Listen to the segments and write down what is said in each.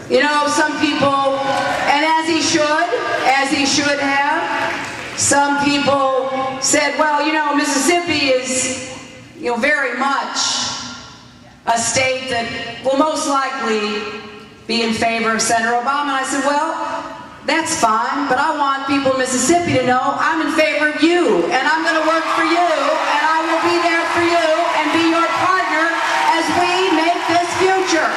You know, some people, and as he should have, some people said, well, you know, Mississippi is, you know, very much a state that will most likely be in favor of Senator Obama. And I said, well, that's fine, but I want people in Mississippi to know I'm in favor of you, and I'm going to work for you, and I will be there for you and be your partner as we make this future.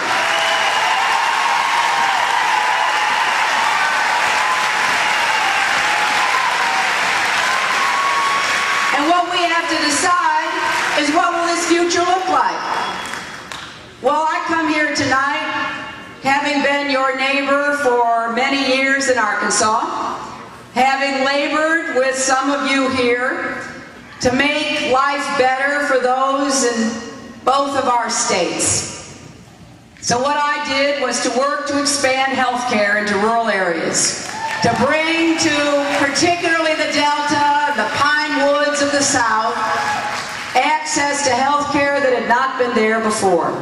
And what we have to decide is, what will this future look like? Well, I come here tonight having been your neighbor for many years in Arkansas, having labored with some of you here to make life better for those in both of our states. So what I did was to work to expand health care into rural areas, to bring to particularly the Delta, the Pine Woods of the South, access to health care that had not been there before.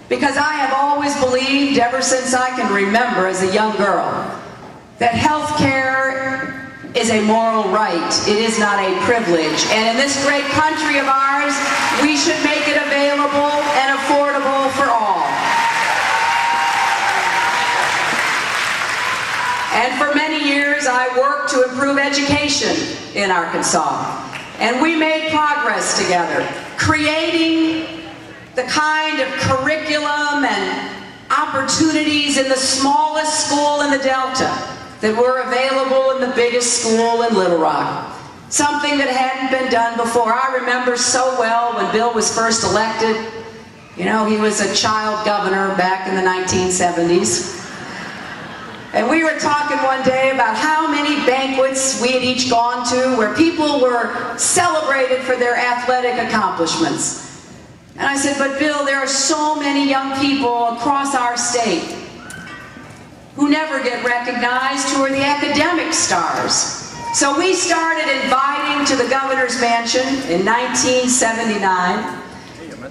Because I have always believed, ever since I can remember as a young girl, that health care is a moral right. It is not a privilege. And in this great country of ours, we should make it available and affordable for all. And for many years, I worked to improve education in Arkansas. And we made progress together, creating the kind of curriculum and opportunities in the smallest school in the Delta that were available in the biggest school in Little Rock. Something that hadn't been done before. I remember so well when Bill was first elected. You know, he was a child governor back in the 1970s. And we were talking one day about how many banquets we had each gone to where people were celebrated for their athletic accomplishments. And I said, but Bill, there are so many young people across our state who never get recognized, who are the academic stars. So we started inviting to the governor's mansion in 1979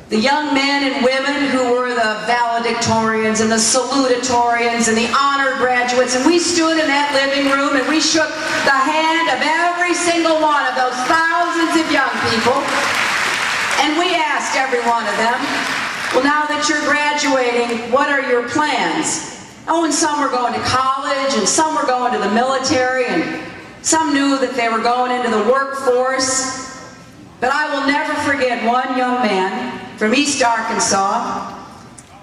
the young men and women who were the valedictorians and the salutatorians and the honor graduates, and we stood in that living room and we shook the hand of every single one of those thousands of young people. And we asked every one of them, well, now that you're graduating, what are your plans? Oh, and some were going to college, and some were going to the military, and some knew that they were going into the workforce. But I will never forget one young man from East Arkansas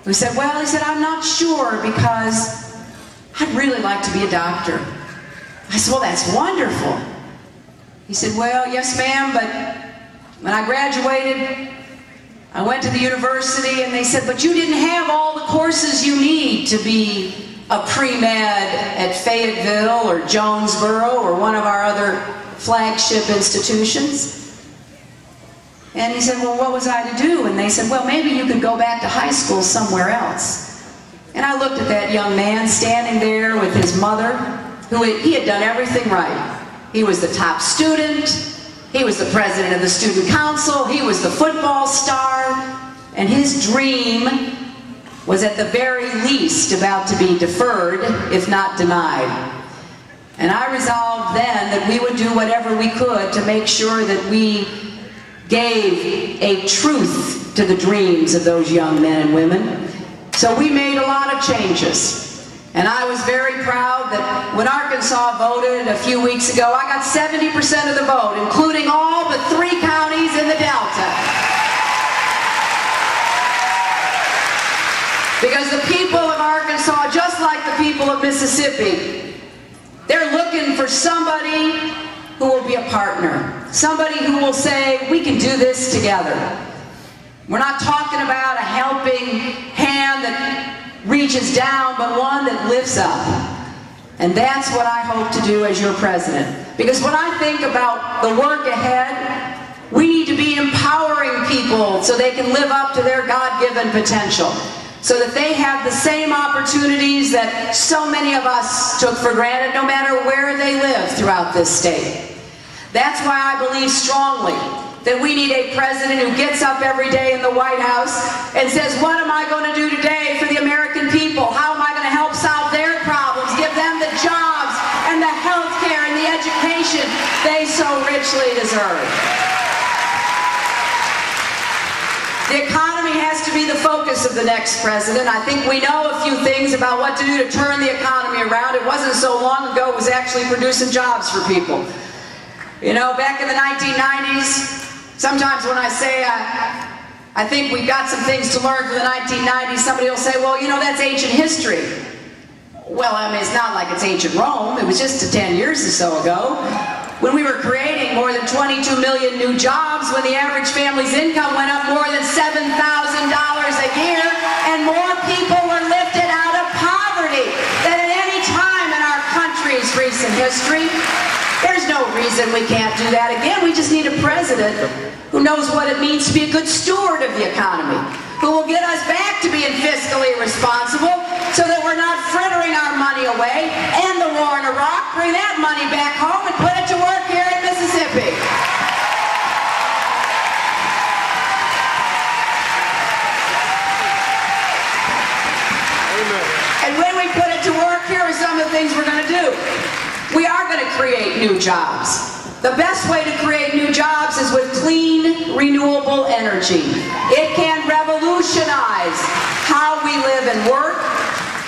who said, well, he said, I'm not sure because I'd really like to be a doctor. I said, well, that's wonderful. He said, well, yes, ma'am, but when I graduated, I went to the university and they said, but you didn't have all the courses you need to be a pre-med at Fayetteville or Jonesboro or one of our other flagship institutions. And he said, well, what was I to do? And they said, well, maybe you could go back to high school somewhere else. And I looked at that young man standing there with his mother, he had done everything right. He was the top student. He was the president of the student council. He was the football star. And his dream was at the very least about to be deferred, if not denied. And I resolved then that we would do whatever we could to make sure that we gave a truth to the dreams of those young men and women. So we made a lot of changes. And I was very proud that when Arkansas voted a few weeks ago, I got 70% of the vote, including all but 3 counties in the Delta. Because the people of Arkansas, just like the people of Mississippi, they're looking for somebody who will be a partner. Somebody who will say, we can do this together. We're not talking about a helping hand that reaches down, but one that lifts up. And that's what I hope to do as your president. Because when I think about the work ahead, we need to be empowering people so they can live up to their God-given potential, so that they have the same opportunities that so many of us took for granted, no matter where they live throughout this state. That's why I believe strongly that we need a president who gets up every day in the White House and says, what am I going to do today for the American people? How am I going to help the next president. I think we know a few things about what to do to turn the economy around. It wasn't so long ago it was actually producing jobs for people. You know, back in the 1990s, sometimes when I say I think we've got some things to learn from the 1990s, somebody will say, well, you know, that's ancient history. Well, I mean, it's not like it's ancient Rome. It was just 10 years or so ago when we were creating more than 22 million new jobs, when the average family's income went up more than $7,000 a year, and more people were lifted out of poverty than at any time in our country's recent history. There's no reason we can't do that again. We just need a president who knows what it means to be a good steward of the economy, who will get us back to being fiscally responsible so that we're not frittering our money away, end the war in Iraq, bring that money back home and put it to work here in Mississippi. Amen. And when we put it to work, here are some of the things we're going to do. We are going to create new jobs. The best way to create new jobs is with clean, renewable energy. It can revolutionize how we live and work.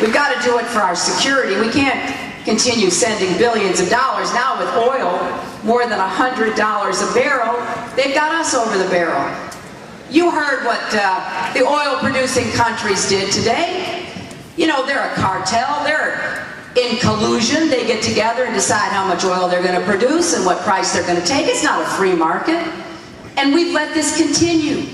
We've got to do it for our security. We can't continue sending billions of dollars. Now with oil, more than $100 a barrel, they've got us over the barrel. You heard what the oil-producing countries did today. You know, they're a cartel. They're in collusion. They get together and decide how much oil they're going to produce and what price they're going to take. It's not a free market. And we've let this continue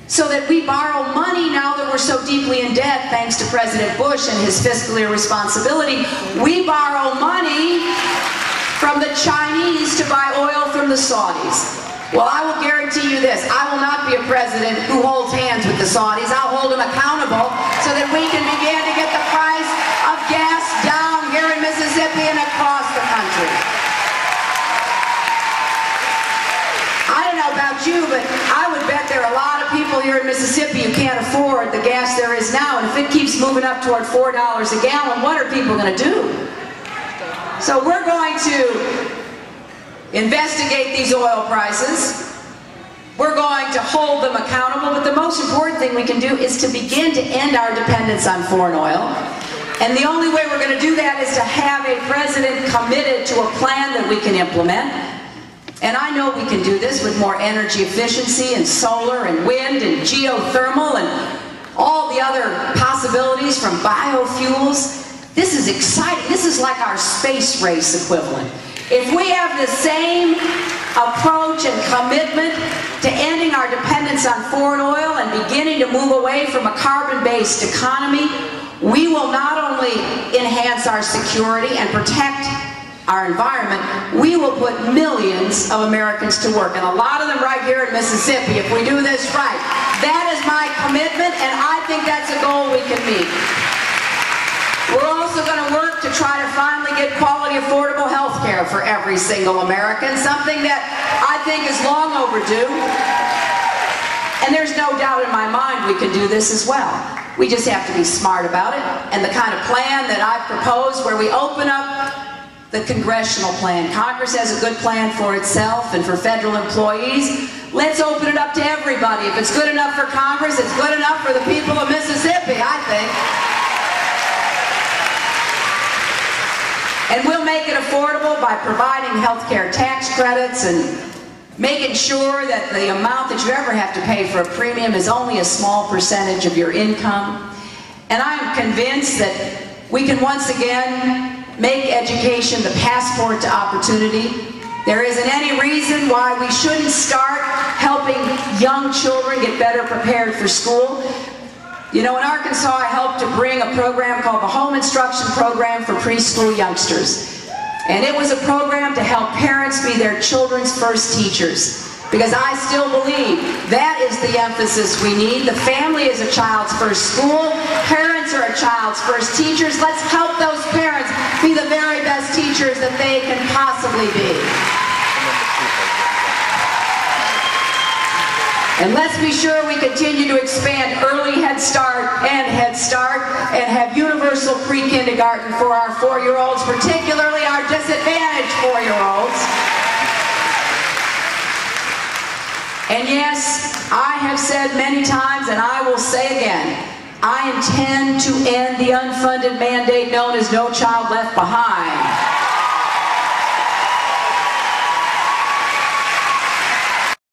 so that we borrow money now that we're so deeply in debt thanks to President Bush and his fiscal irresponsibility. We borrow money from the Chinese to buy oil from the Saudis. Well, I will guarantee you this. I will not be a president who holds hands with the Saudis. I'll hold them accountable so that we can begin to get the price of gas down here in Mississippi and across the country. I don't know about you, but I would bet there are a lot of people here in Mississippi who can't afford the gas there is now, and if it keeps moving up toward $4 a gallon, what are people going to do? So we're going to investigate these oil prices. We're going to hold them accountable, but the most important thing we can do is to begin to end our dependence on foreign oil. And the only way we're going to do that is to have a president committed to a plan that we can implement. And I know we can do this with more energy efficiency and solar and wind and geothermal and all the other possibilities from biofuels. This is exciting. This is like our space race equivalent. If we have the same approach and commitment to ending our dependence on foreign oil and beginning to move away from a carbon-based economy, we will not only enhance our security and protect our environment, we will put millions of Americans to work, and a lot of them right here in Mississippi, if we do this right. That is my commitment, and I think that's a goal we can meet. We're also going to work to try to finally get quality, affordable health care for every single American, something that I think is long overdue. And there's no doubt in my mind we can do this as well. We just have to be smart about it. And the kind of plan that I've proposed where we open up the congressional plan. Congress has a good plan for itself and for federal employees. Let's open it up to everybody. If it's good enough for Congress, it's good enough for the people of Mississippi, I think. And we'll make it affordable by providing health care tax credits and making sure that the amount that you ever have to pay for a premium is only a small percentage of your income. And I'm convinced that we can once again make education the passport to opportunity. There isn't any reason why we shouldn't start helping young children get better prepared for school. You know, in Arkansas, I helped to bring a program called the Home Instruction Program for Preschool Youngsters. And it was a program to help parents be their children's first teachers. Because I still believe that is the emphasis we need. The family is a child's first school. Parents are a child's first teachers. Let's help those parents be the very best teachers that they can possibly be. And let's be sure we continue to expand early Head Start and Head Start and have universal pre-kindergarten for our 4-year-olds, particularly our disadvantaged 4-year-olds. And yes, I have said many times, and I will say again, I intend to end the unfunded mandate known as No Child Left Behind.